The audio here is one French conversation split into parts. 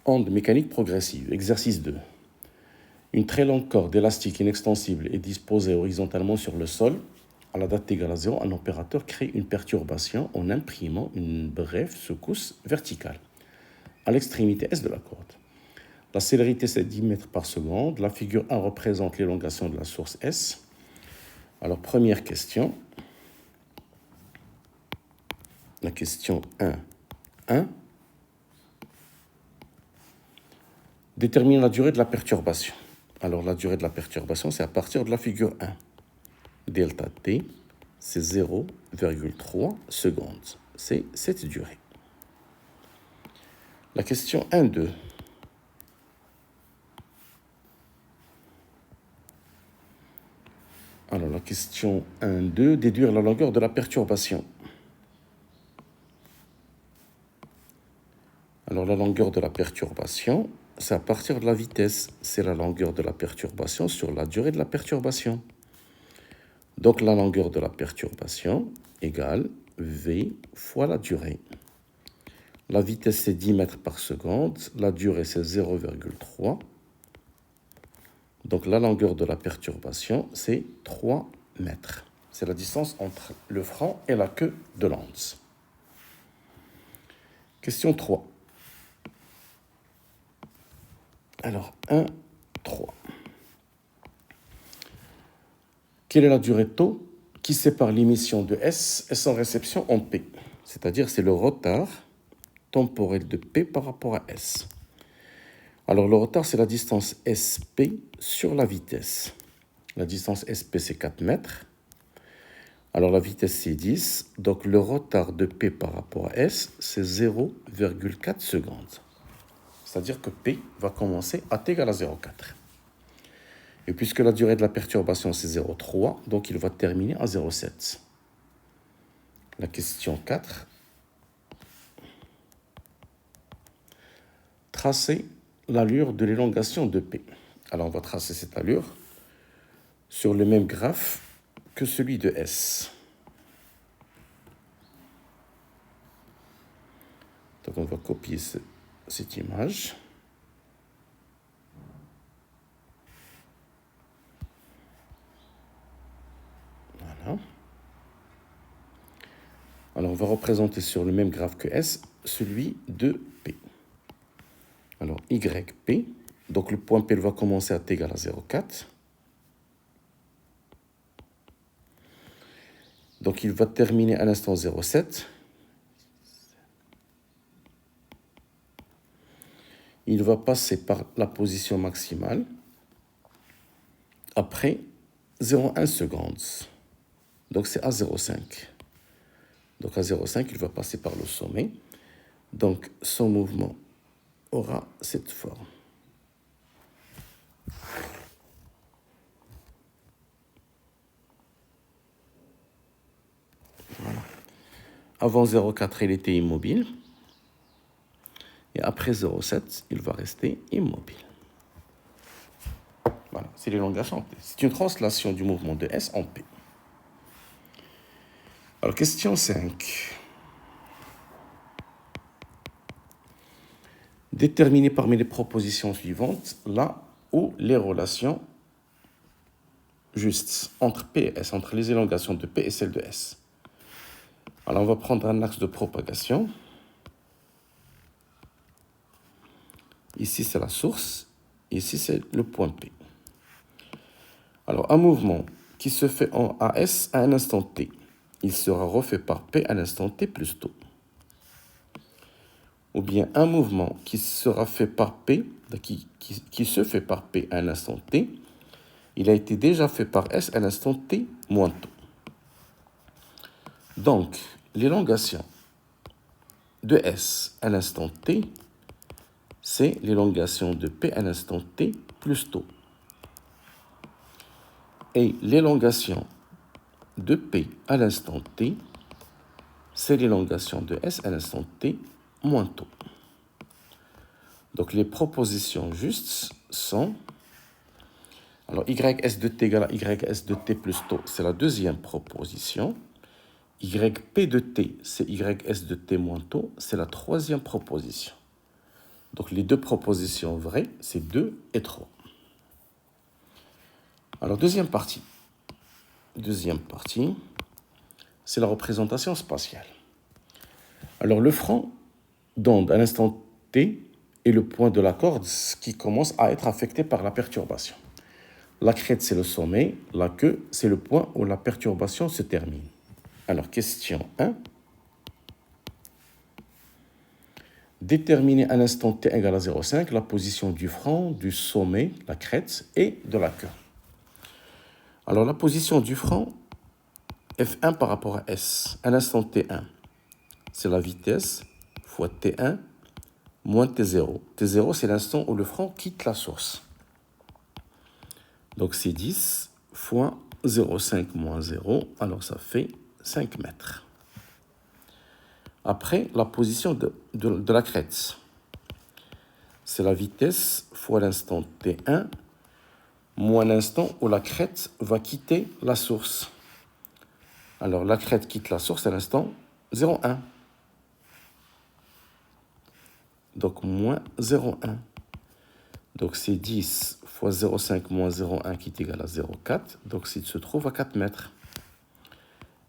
Onde mécanique progressive, exercice 2. Une très longue corde élastique inextensible est disposée horizontalement sur le sol. À la date égale à 0, un opérateur crée une perturbation en imprimant une brève secousse verticale à l'extrémité S de la corde. La célérité, c'est 10 mètres par seconde. La figure 1 représente l'élongation de la source S. Alors, première question. La question 1. Détermine la durée de la perturbation. Alors, la durée de la perturbation, c'est à partir de la figure 1. Delta T, c'est 0,3 secondes. C'est cette durée. La question 1.2. Alors, la question 1.2, déduire la longueur de la perturbation. Alors, la longueur de la perturbation, c'est à partir de la vitesse. C'est la longueur de la perturbation sur la durée de la perturbation. Donc, la longueur de la perturbation égale V fois la durée. La vitesse, c'est 10 mètres par seconde. La durée, c'est 0,3. Donc, la longueur de la perturbation, c'est 3 mètres. C'est la distance entre le front et la queue de l'onde. Question 3. Alors, 1.3. Quelle est la durée de taux qui sépare l'émission de S et son réception en P? C'est-à-dire, c'est le retard temporel de P par rapport à S. Alors, le retard, c'est la distance SP sur la vitesse. La distance SP, c'est 4 mètres. Alors, la vitesse, c'est 10. Donc, le retard de P par rapport à S, c'est 0,4 secondes. C'est-à-dire que P va commencer à t égale à 0,4. Et puisque la durée de la perturbation, c'est 0,3, donc il va terminer à 0,7. La question 4. Tracer l'allure de l'élongation de P. Alors, on va tracer cette allure sur le même graphe que celui de S. Donc, on va copier cette image. Voilà. Alors, on va représenter sur le même graphe que S celui de P. Alors, YP, donc le point P va commencer à t égale à 0,4. Donc, il va terminer à l'instant 0,7. Il va passer par la position maximale après 0,1 secondes. Donc, c'est à 0,5. Donc, à 0,5, il va passer par le sommet. Donc, son mouvement aura cette forme. Voilà. Avant 0,4, il était immobile. Et après 0,7, il va rester immobile. Voilà, c'est l'élongation P. C'est une translation du mouvement de S en P. Alors, question 5. Déterminer parmi les propositions suivantes là où les relations justes entre P et S, entre les élongations de P et celles de S. Alors, on va prendre un axe de propagation. Ici, c'est la source. Ici, c'est le point P. Alors, un mouvement qui se fait en AS à un instant T, il sera refait par P à l'instant T plus tôt. Ou bien un mouvement qui sera fait par P, qui se fait par P à un instant T, il a été déjà fait par S à l'instant T moins tôt. Donc, l'élongation de S à l'instant T, c'est l'élongation de P à l'instant T plus tôt. Et l'élongation de P à l'instant T, c'est l'élongation de S à l'instant T moins tôt. Donc, les propositions justes sont... Alors, YS de T égale à YS de T plus tôt, c'est la deuxième proposition. YP de T, c'est YS de T moins tôt, c'est la troisième proposition. Donc les deux propositions vraies, c'est 2 et 3. Alors deuxième partie. Deuxième partie, c'est la représentation spatiale. Alors le front d'onde à l'instant T est le point de la corde qui commence à être affecté par la perturbation. La crête, c'est le sommet. La queue, c'est le point où la perturbation se termine. Alors, question 1. Déterminer à l'instant t égale à 0,5 la position du front, du sommet, la crête, et de la queue. Alors, la position du front, F1 par rapport à S, à l'instant T1, c'est la vitesse fois T1 moins T0. T0, c'est l'instant où le front quitte la source. Donc, c'est 10 fois 0,5 moins 0, alors ça fait 5 mètres. Après, la position de la crête, c'est la vitesse fois l'instant T1 moins l'instant où la crête va quitter la source. Alors, la crête quitte la source à l'instant 0,1. Donc, moins 0,1. Donc, c'est 10 fois 0,5 moins 0,1 qui est égal à 0,4. Donc, il se trouve à 4 mètres.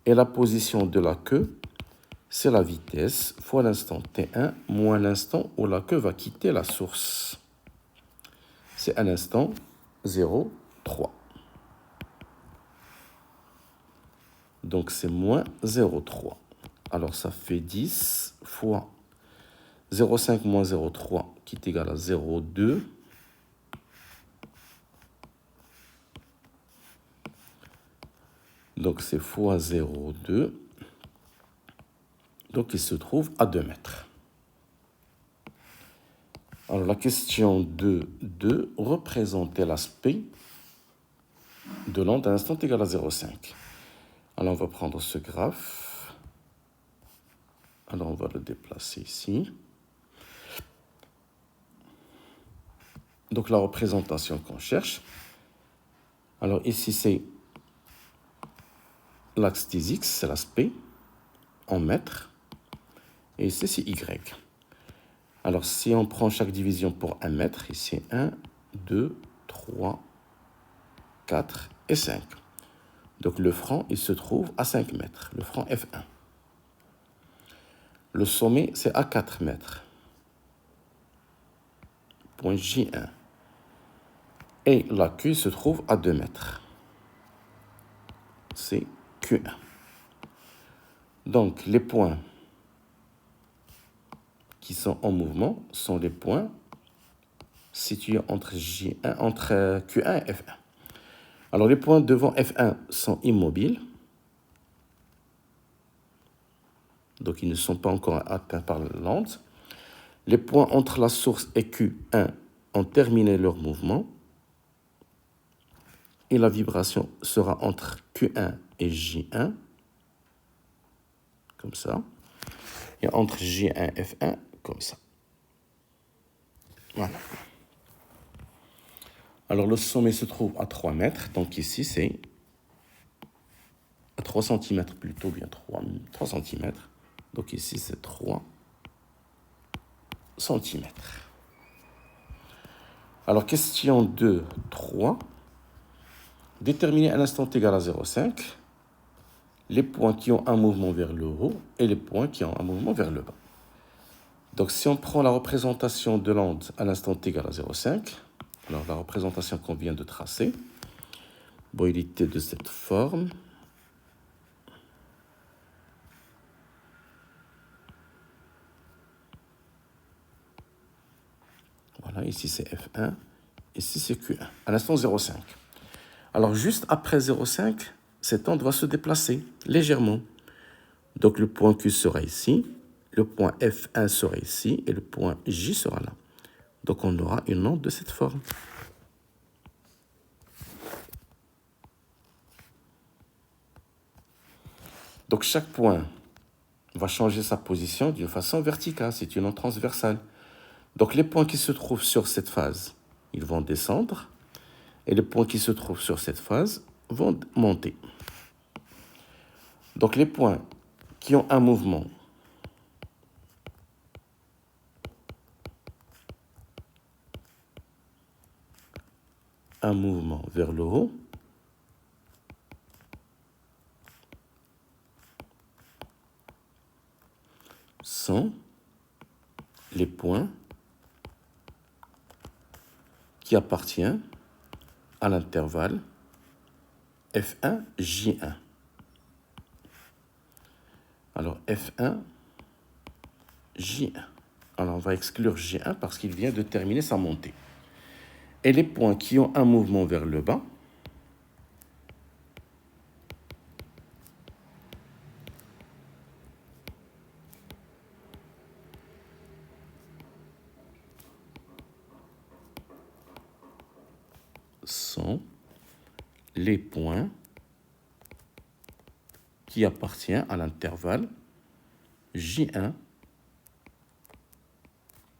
Et la position de la queue, c'est la vitesse fois l'instant T1 moins l'instant où la queue va quitter la source. C'est à l'instant 0,3. Donc, c'est moins 0,3. Alors, ça fait 10 fois 0,5 moins 0,3 qui est égal à 0,2. Donc, c'est fois 0,2. Donc, il se trouve à 2 mètres. Alors, la question 2 représentait l'aspect de l'onde à l'instant égal à 0,5. Alors, on va prendre ce graphe. Alors, on va le déplacer ici. Donc, la représentation qu'on cherche. Alors, ici, c'est l'axe des X, c'est l'aspect en mètres. Et ici, c'est Y. Alors, si on prend chaque division pour 1 mètre, ici, 1, 2, 3, 4 et 5. Donc, le front, il se trouve à 5 mètres, le front F1. Le sommet, c'est à 4 mètres, point J1. Et la queue se trouve à 2 mètres. C'est Q1. Donc, les points qui sont en mouvement sont les points situés entre Q1 et F1. Alors, les points devant F1 sont immobiles. Donc, ils ne sont pas encore atteints par l'onde. Les points entre la source et Q1 ont terminé leur mouvement. Et la vibration sera entre Q1 et J1, comme ça. Et entre J1 et F1, comme ça. Voilà. Alors, le sommet se trouve à 3 mètres. Donc, ici, c'est à 3 cm plutôt, bien 3 cm. Donc, ici, c'est 3 cm. Alors, question 2, 3. Déterminer à l'instant égal à 0,5 les points qui ont un mouvement vers le haut et les points qui ont un mouvement vers le bas. Donc, si on prend la représentation de l'onde à l'instant égal à 0,5, alors la représentation qu'on vient de tracer, bon, il était de cette forme. Voilà, ici c'est F1, ici c'est Q1, à l'instant 0,5. Alors, juste après 0,5, cette onde va se déplacer légèrement. Donc, le point Q sera ici, le point F1 sera ici et le point J sera là. Donc, on aura une onde de cette forme. Donc, chaque point va changer sa position d'une façon verticale. C'est une onde transversale. Donc, les points qui se trouvent sur cette phase, ils vont descendre. Et les points qui se trouvent sur cette phase vont monter. Donc, les points qui ont un mouvement un mouvement vers le haut sont les points qui appartiennent à l'intervalle F1, J1. Alors F1, J1. Alors on va exclure J1 parce qu'il vient de terminer sa montée. Et les points qui ont un mouvement vers le bas sont les points qui appartiennent à l'intervalle J1,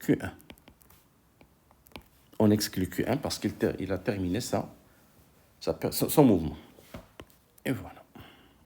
Q1. On exclut Q1 parce qu'il a terminé son mouvement. Et voilà.